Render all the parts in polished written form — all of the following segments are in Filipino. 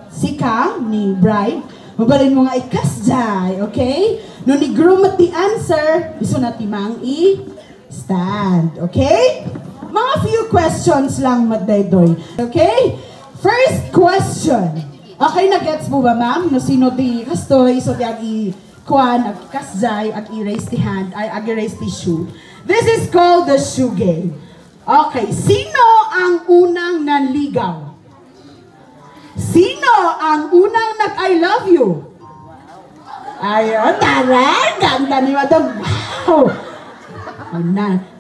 Sika ni bride, mabalin mo nga ikasjay, okay? No ni groom at the answer, iso na timang i-stand, okay? Mga few questions lang madaydoy, okay? First question. Okay, na-gets mo ba ma'am? No sino di kastoy, so di ag-i-kuan, ag-kasjay, ag-i-raise the hand, ay ag-i-raise the shoe. This is called the shoe game. Okay, sino ang unang nanligaw? Sino ang unang nag-I love you? Ayun, taray! Ganda ni Madam. Wow!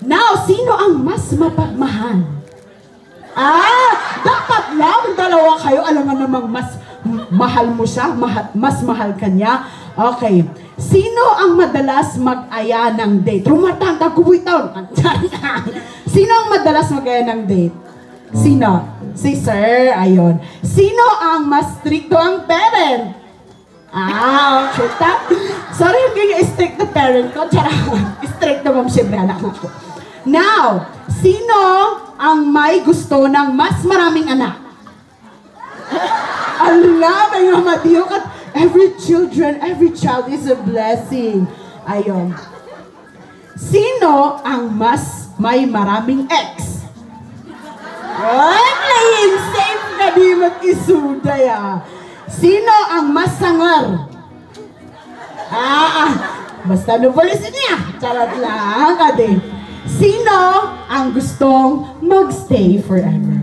Now, sino ang mas mapagmahal? Dapat lang dalawa kayo. Alam nga namang mas mahal mo siya, mas mahal ka niya. Okay. Sino ang madalas mag-aya ng date? Rumatanda, kubuitaw. Sino ang madalas mag-aya ng date? Sino? Si Sir, ayun. Sino ang mas stricto ang parent? Okay. Sorry, hindi yung strict na parent ko. Charot. Strict na mong siyempre anak ko. Now, sino ang may gusto ng mas maraming anak? Allah, may mamadiyok at every child is a blessing. Ayun. Sino ang mas may maraming ex? Playing safe na di mag-isuday Sino ang mas sangar? Basta nubulisin niya. Charot lang, kade. Sino ang gustong magstay forever?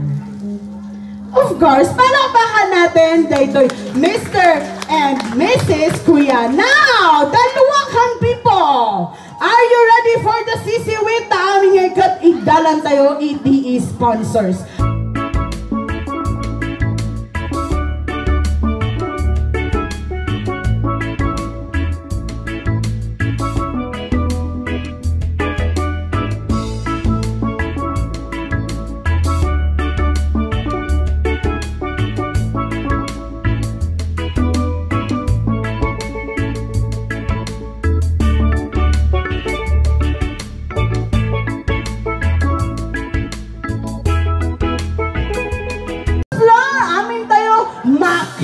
Of course, palapakan natin daytoy Mr. and Mrs. Kuya. Now, dalawang people. Are you ready for the Sissiwit? Aming ikat igdalan tayo EDE sponsors. Bye.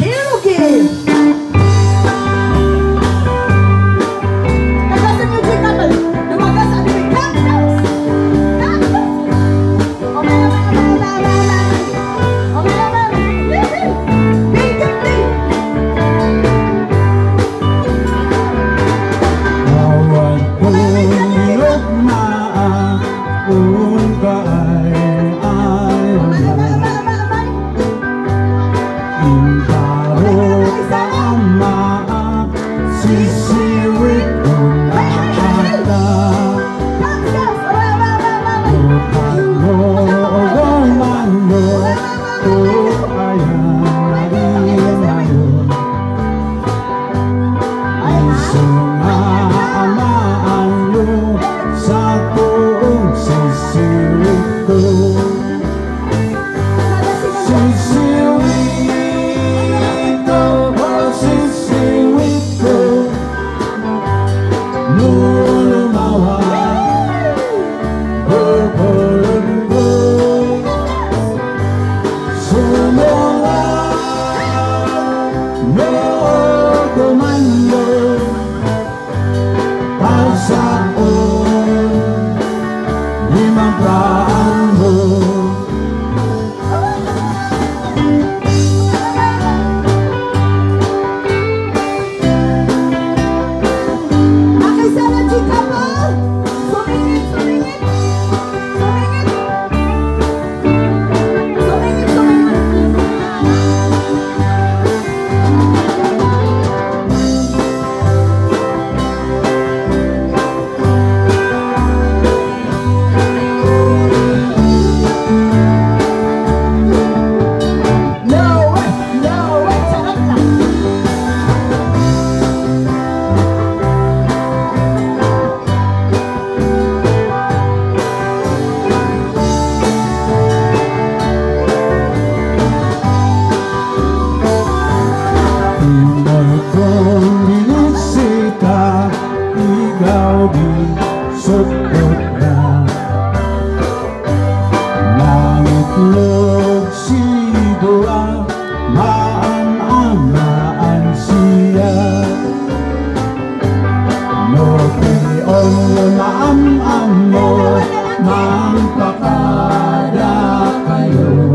namaan siya. No pion maam-am mo, magpakada kayo.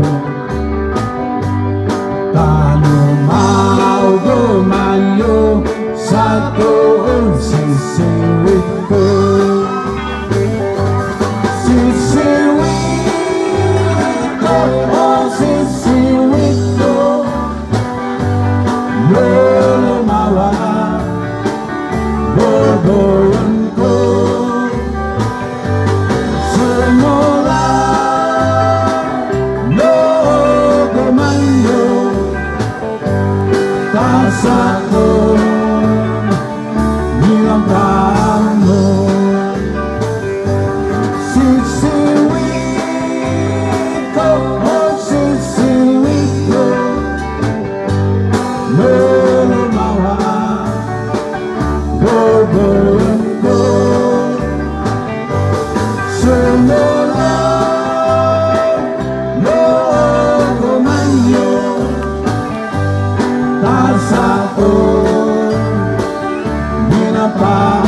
Tano maugumanyo sa tuon sisiwit ko. Sissiwit ko, oh sisiwit ko, lulumawa boboon ko. Sumula gumanyo tasako bilang kamu. Sissiwit ko, oh sisiwit ko, lulumawa boboon ko. Sumula gumanyo tasako binapa